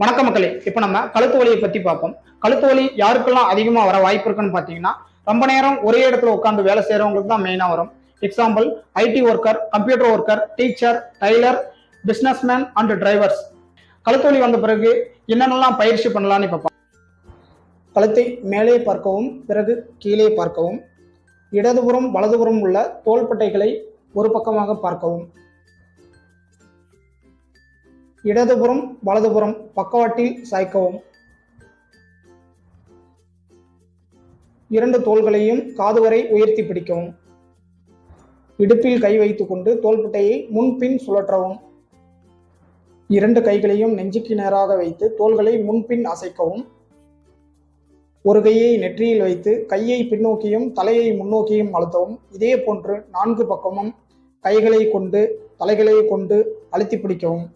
வணக்கம் மக்களே. இப்போ நம்ம கழுத்து வலியை பத்தி பார்ப்போம். கழுத்து வலி யாருக்கெல்லாம் அதிகமா வர வாய்ப்பு இருக்குன்னு பாத்தீங்கன்னா, ரொம்ப நேரம் ஒரே இடத்துல உட்காந்து வேலை செய்யறவங்களுக்கு தான் மெயினா வரும். Example, IT worker, computer worker, teacher, tailor, businessman and drivers. கழுத்து வலி வந்த பிறகு என்னென்னலாம் பயிற்சி பண்ணலாம்னு இப்ப கழுத்தை மேலே பார்க்கவும், பிறகு கீழே பார்க்கவும். இடதுபுறம் வலதுபுறம் உள்ள தோள்பட்டைகளை ஒரு பக்கமாக பார்க்கவும். இடதுபுறம் வலதுபுறம் பக்கவாட்டில் சாய்க்கவும். இரண்டு தோள்களையும் காது வரை உயர்த்தி பிடிக்கவும். இடுப்பில் கை வைத்துக் கொண்டு தோள்பட்டையை முன்பின் சுழற்றவும். இரண்டு கைகளையும் நெஞ்சுக்கு நேராக வைத்து தோள்களை முன்பின் அசைக்கவும். ஒரு கையை நெற்றியில் வைத்து கையை பின்னோக்கியும் தலையை முன்னோக்கியும் அழுத்தவும். இதே போன்று நான்கு பக்கமும் கைகளை கொண்டு தலைகளை கொண்டு அழுத்தி பிடிக்கவும்.